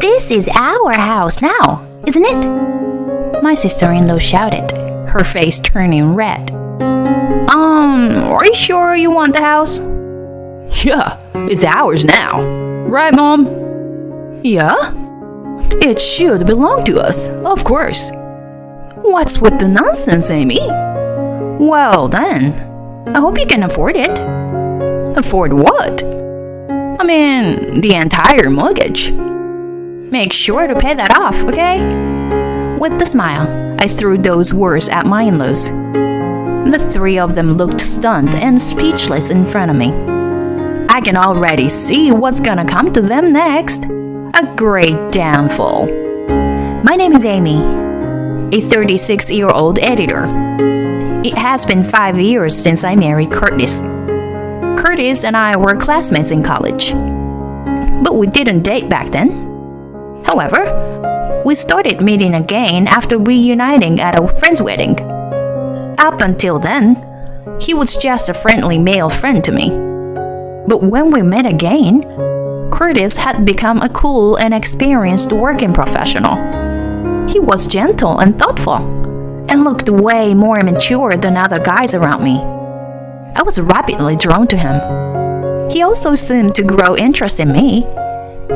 This is our house now, isn't it? My sister-in-law shouted, her face turning red. Are you sure you want the house? Yeah, it's ours now. Right, Mom? Yeah? It should belong to us, of course. What's with the nonsense, Amy? Well then, I hope you can afford it. Afford what? I mean, the entire mortgage. Make sure to pay that off, okay? With a smile, I threw those words at my in-laws. The three of them looked stunned and speechless in front of me. I can already see what's gonna come to them next. A great downfall. My name is Amy, a 36-year-old editor. It has been 5 years since I married Curtis. Curtis and I were classmates in college, but we didn't date back then. However, we started meeting again after reuniting at a friend's wedding. Up until then, he was just a friendly male friend to me. But when we met again, Curtis had become a cool and experienced working professional. He was gentle and thoughtful, and looked way more mature than other guys around me. I was rapidly drawn to him. He also seemed to grow interest in me,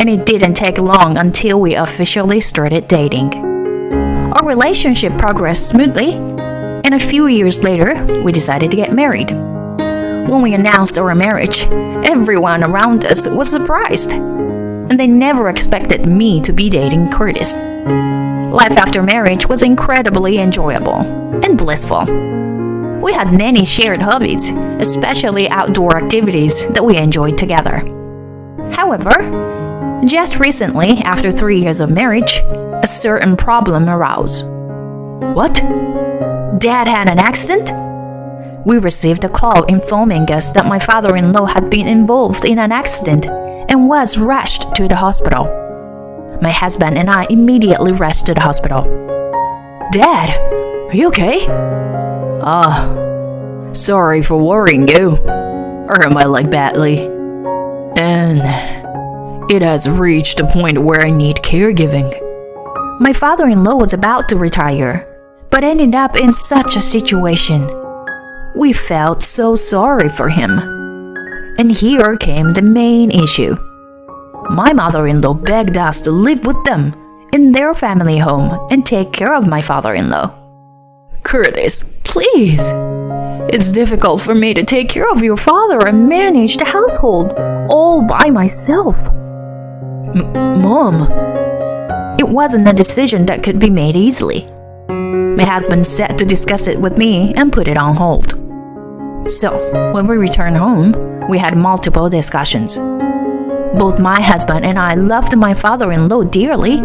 and it didn't take long until we officially started dating. Our relationship progressed smoothly, and a few years later, we decided to get married. When we announced our marriage, everyone around us was surprised, and they never expected me to be dating Curtis. Life after marriage was incredibly enjoyable and blissful. We had many shared hobbies, especially outdoor activities that we enjoyed together. However, just recently, after 3 years of marriage, a certain problem arose. What? Dad had an accident? We received a call informing us that my father-in-law had been involved in an accident and was rushed to the hospital. My husband and I immediately rushed to the hospital. Dad, are you okay? Sorry for worrying you. Or am I like badly? And it has reached a point where I need caregiving. My father-in-law was about to retire, but ended up in such a situation. We felt so sorry for him. And here came the main issue. My mother-in-law begged us to live with them in their family home and take care of my father-in-law. Curtis, please. It's difficult for me to take care of your father and manage the household all by myself. Mom. It wasn't a decision that could be made easily. My husband said to discuss it with me and put it on hold. So, when we returned home, we had multiple discussions. Both my husband and I loved my father-in-law dearly.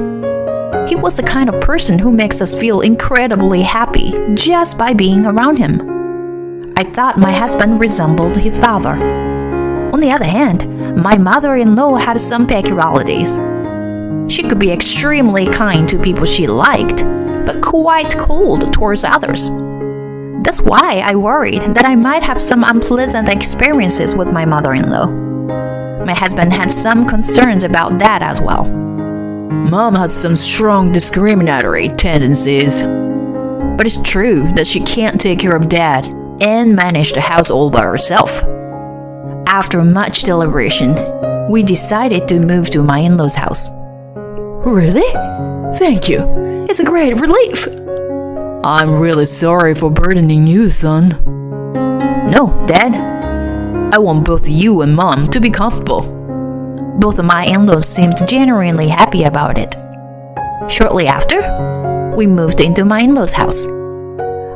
He was the kind of person who makes us feel incredibly happy just by being around him. I thought my husband resembled his father. On the other hand, my mother-in-law had some peculiarities. She could be extremely kind to people she liked, but quite cold towards others. That's why I worried that I might have some unpleasant experiences with my mother-in-law. My husband had some concerns about that as well. Mom had some strong discriminatory tendencies. But it's true that she can't take care of Dad and manage the house all by herself. After much deliberation, we decided to move to my in-laws' house. Really? Thank you. It's a great relief. I'm really sorry for burdening you, son. No, Dad. I want both you and Mom to be comfortable. Both of my in-laws seemed genuinely happy about it. Shortly after, we moved into my in-laws' house.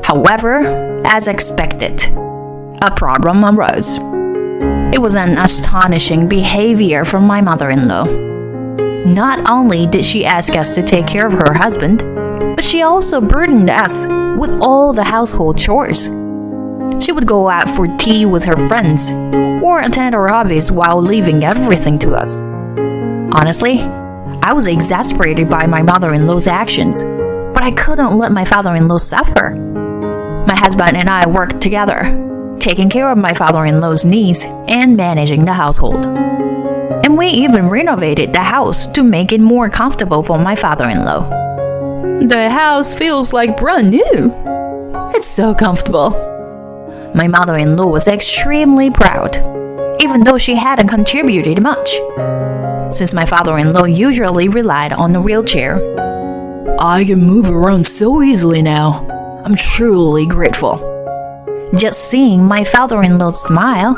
However, as expected, a problem arose. It was an astonishing behavior from my mother-in-law. Not only did she ask us to take care of her husband, but she also burdened us with all the household chores. She would go out for tea with her friends or attend our hobbies while leaving everything to us. Honestly, I was exasperated by my mother-in-law's actions, but I couldn't let my father-in-law suffer. My husband and I worked together, taking care of my father-in-law's needs and managing the household. and we even renovated the house to make it more comfortable for my father-in-law. The house feels like brand new. It's so comfortable. My mother-in-law was extremely proud, even though she hadn't contributed much. Since my father-in-law usually relied on a wheelchair, I can move around so easily now. I'm truly grateful. just seeing my father-in-law's smile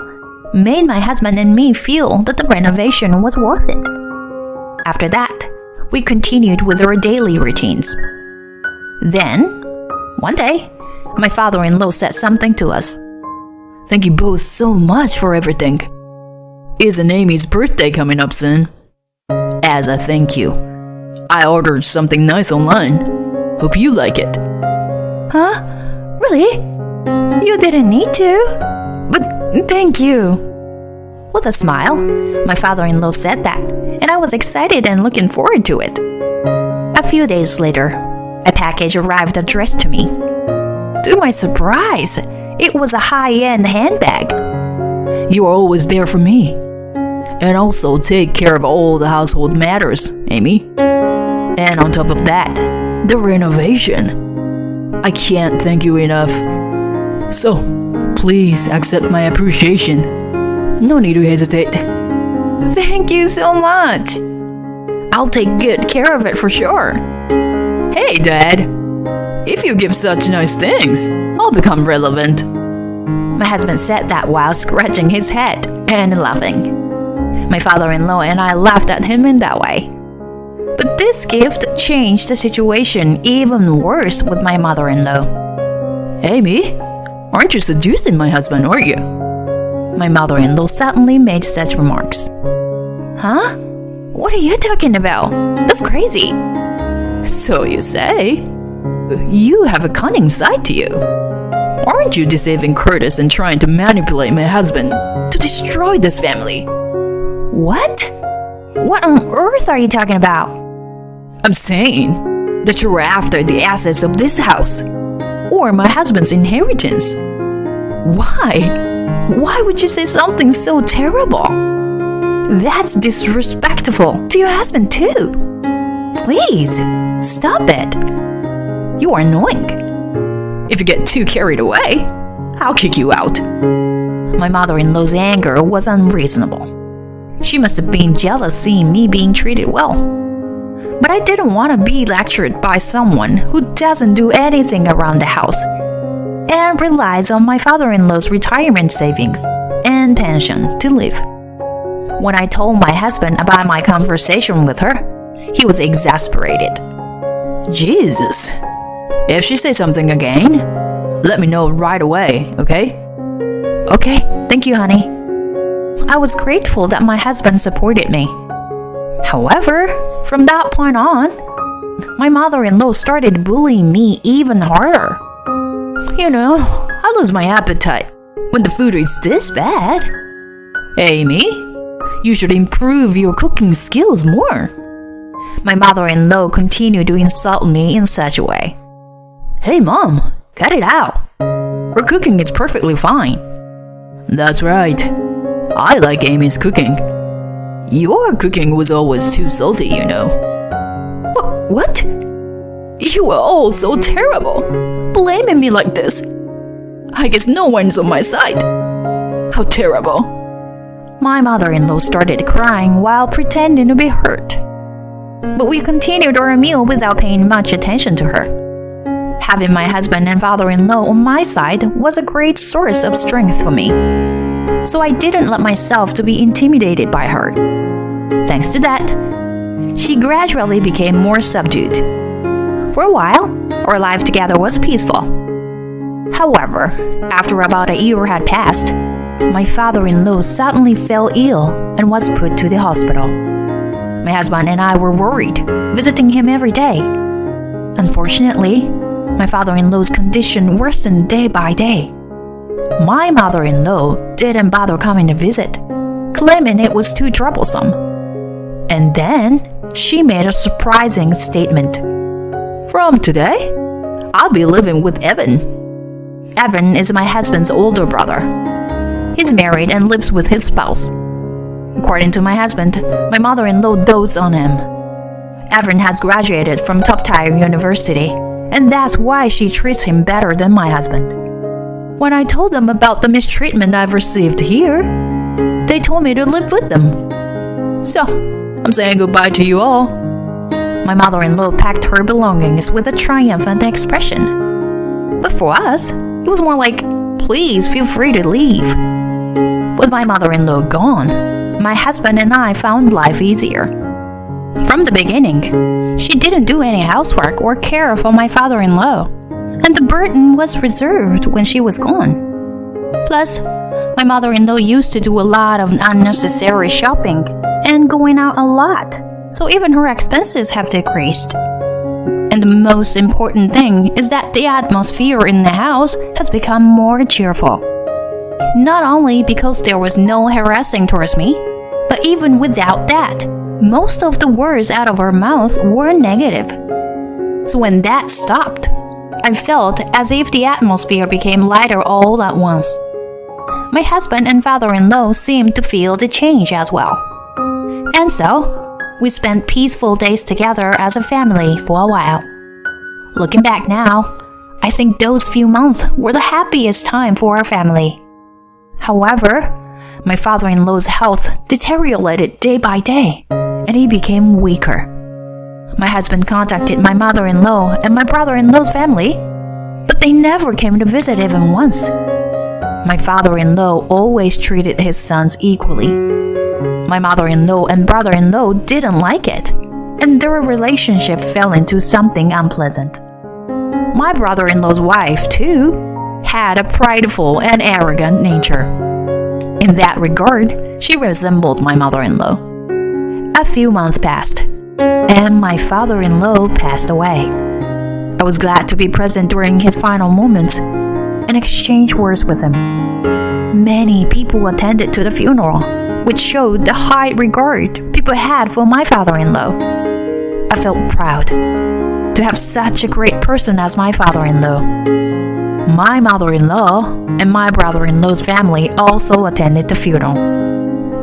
made my husband and me feel that the renovation was worth it. After that, we continued with our daily routines. Then, one day, my father-in-law said something to us. Thank you both so much for everything. Isn't Amy's birthday coming up soon? As a thank you, I ordered something nice online. Hope you like it. Huh? Really? You didn't need to. But thank you. With a smile, my father-in-law said that, and I was excited and looking forward to it. A few days later, a package arrived addressed to me. To my surprise, it was a high-end handbag. You are always there for me. And also take care of all the household matters, Amy. And on top of that, the renovation. I can't thank you enough. So, please accept my appreciation. No need to hesitate. Thank you so much. I'll take good care of it for sure. Hey, Dad. If you give such nice things, I'll become relevant. My husband said that while scratching his head and laughing. My father-in-law and I laughed at him in that way. But this gift changed the situation even worse with my mother-in-law. Amy, aren't you seducing my husband, are you? My mother-in-law suddenly made such remarks. Huh? What are you talking about? That's crazy. So you say. You have a cunning side to you. Aren't you deceiving Curtis and trying to manipulate my husband to destroy this family? What? What on earth are you talking about? I'm saying that you were after the assets of this house or my husband's inheritance. Why? Why would you say something so terrible? That's disrespectful to your husband too. Please, stop it. You are annoying. If you get too carried away, I'll kick you out. My mother-in-law's anger was unreasonable. She must have been jealous seeing me being treated well. But I didn't want to be lectured by someone who doesn't do anything around the house and relies on my father-in-law's retirement savings and pension to live. When I told my husband about my conversation with her, he was exasperated. Jesus. If she says something again, let me know right away, okay? Okay, thank you, honey. I was grateful that my husband supported me. However, from that point on, my mother-in-law started bullying me even harder. You know, I lose my appetite when the food is this bad. Amy, you should improve your cooking skills more. My mother-in-law continued to insult me in such a way. Hey, Mom, cut it out. Her cooking is perfectly fine. That's right. I like Amy's cooking. Your cooking was always too salty, you know. What? You are all so terrible, blaming me like this. I guess no one's on my side. How terrible. My mother-in-law started crying while pretending to be hurt. But we continued our meal without paying much attention to her. Having my husband and father-in-law on my side was a great source of strength for me. So I didn't let myself to be intimidated by her. Thanks to that, she gradually became more subdued. For a while, our life together was peaceful. However, after about a year had passed, my father-in-law suddenly fell ill and was put to the hospital. My husband and I were worried, visiting him every day. Unfortunately, my father-in-law's condition worsened day by day. My mother-in-law didn't bother coming to visit, claiming it was too troublesome. And then she made a surprising statement. From today, I'll be living with Evan. Evan is my husband's older brother. He's married and lives with his spouse. According to my husband, my mother-in-law dotes on him. Evan has graduated from top-tier university, and that's why she treats him better than my husband. When I told them about the mistreatment I've received here, they told me to live with them. So, I'm saying goodbye to you all. My mother-in-law packed her belongings with a triumphant expression. But for us, it was more like, please feel free to leave. With my mother-in-law gone, my husband and I found life easier. From the beginning, she didn't do any housework or care for my father-in-law, and the burden was reserved when she was gone. Plus, my mother-in-law used to do a lot of unnecessary shopping and going out a lot, so even her expenses have decreased. And the most important thing is that the atmosphere in the house has become more cheerful. Not only because there was no harassing towards me, but even without that, most of the words out of her mouth were negative. So when that stopped, I felt as if the atmosphere became lighter all at once. My husband and father-in-law seemed to feel the change as well. And so, we spent peaceful days together as a family for a while. Looking back now, I think those few months were the happiest time for our family. However, my father-in-law's health deteriorated day by day, and he became weaker. My husband contacted my mother-in-law and my brother-in-law's family, but they never came to visit even once. My father-in-law always treated his sons equally. My mother-in-law and brother-in-law didn't like it, and their relationship fell into something unpleasant. My brother-in-law's wife, too, had a prideful and arrogant nature. In that regard, she resembled my mother-in-law. A few months passed, and my father-in-law passed away. I was glad to be present during his final moments and exchange words with him. Many people attended to the funeral, which showed the high regard people had for my father-in-law. I felt proud to have such a great person as my father-in-law. My mother-in-law and my brother-in-law's family also attended the funeral,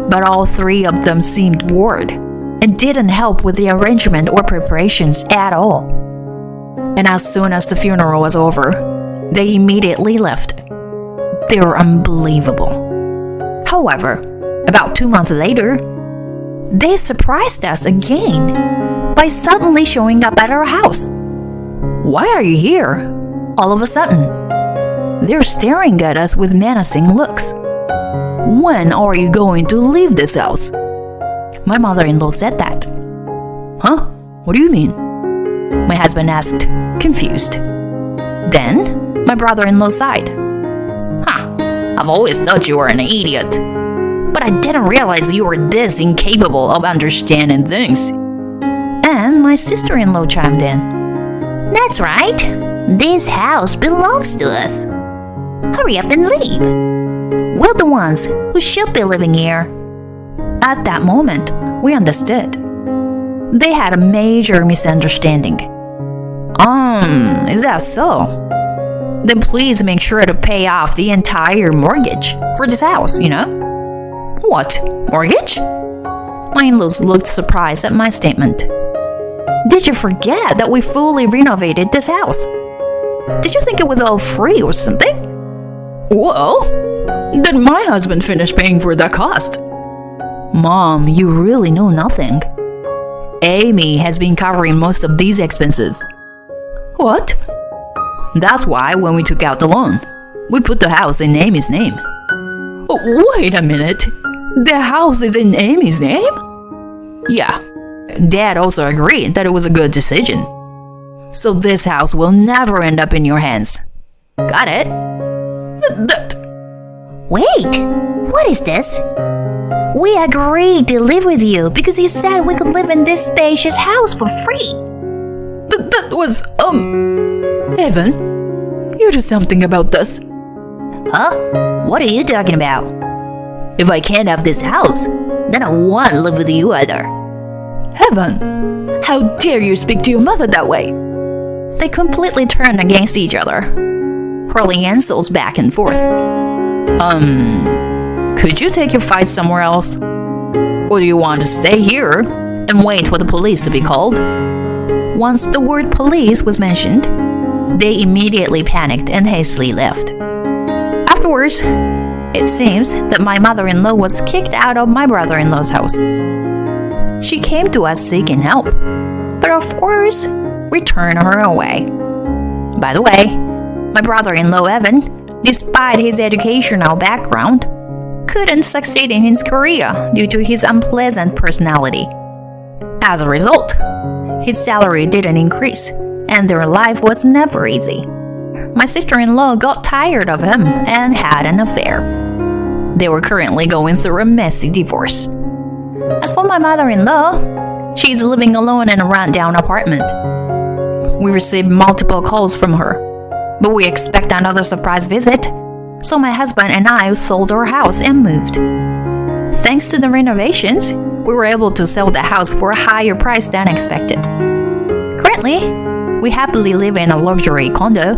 but all three of them seemed bored and didn't help with the arrangement or preparations at all. And as soon as the funeral was over, they immediately left. They were unbelievable. However, about 2 months later, they surprised us again by suddenly showing up at our house. Why are you here? All of a sudden. They're staring at us with menacing looks. When are you going to leave this house? My mother-in-law said that. Huh? What do you mean? My husband asked, confused. Then, my brother-in-law sighed. I've always thought you were an idiot, but I didn't realize you were this incapable of understanding things. And my sister-in-law chimed in. That's right. This house belongs to us. Hurry up and leave. We're the ones who should be living here. At that moment, we understood. They had a major misunderstanding. Is that so? Then please make sure to pay off the entire mortgage for this house, you know? What? Mortgage? My in-laws looked surprised at my statement. Did you forget that we fully renovated this house? Did you think it was all free or something? Well, then my husband finished paying for that cost. Mom, you really know nothing. Amy has been covering most of these expenses. What? That's why when we took out the loan, we put the house in Amy's name. Oh, wait a minute. The house is in Amy's name? Yeah. Dad also agreed that it was a good decision. So this house will never end up in your hands. Got it? Wait, what is this? We agreed to live with you because you said we could live in this spacious house for free. That was, Evan, you do something about this. Huh? What are you talking about? If I can't have this house, then I won't live with you either. Evan, how dare you speak to your mother that way? They completely turned against each other, hurling insults back and forth. Could you take your fight somewhere else? Or do you want to stay here and wait for the police to be called?" Once the word police was mentioned, they immediately panicked and hastily left. Afterwards, it seems that my mother-in-law was kicked out of my brother-in-law's house. She came to us seeking help, but of course, we turned her away. By the way, my brother-in-law Evan, despite his educational background, couldn't succeed in his career due to his unpleasant personality. As a result, his salary didn't increase, and their life was never easy. My sister-in-law got tired of him and had an affair. They were currently going through a messy divorce. As for my mother-in-law, she's living alone in a rundown apartment. We received multiple calls from her, but we expect another surprise visit, so my husband and I sold our house and moved. Thanks to the renovations, we were able to sell the house for a higher price than expected. Currently, we happily live in a luxury condo,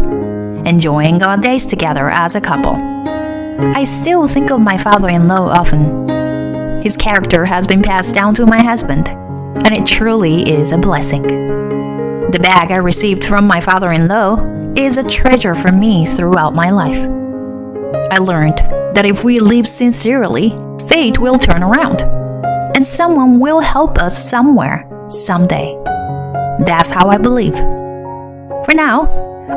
enjoying our days together as a couple. I still think of my father-in-law often. His character has been passed down to my husband, and it truly is a blessing. The bag I received from my father-in-law is a treasure for me throughout my life. I learned that if we live sincerely, fate will turn around, and someone will help us somewhere, someday. That's how I believe. For now,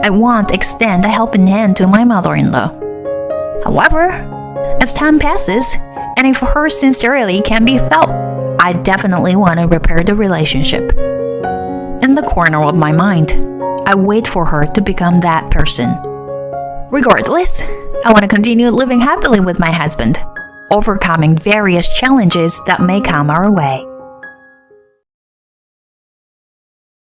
I won't extend a helping hand to my mother-in-law. However, as time passes, and if her sincerity can be felt, I definitely want to repair the relationship. In the corner of my mind, I wait for her to become that person. Regardless, I want to continue living happily with my husband, overcoming various challenges that may come our way.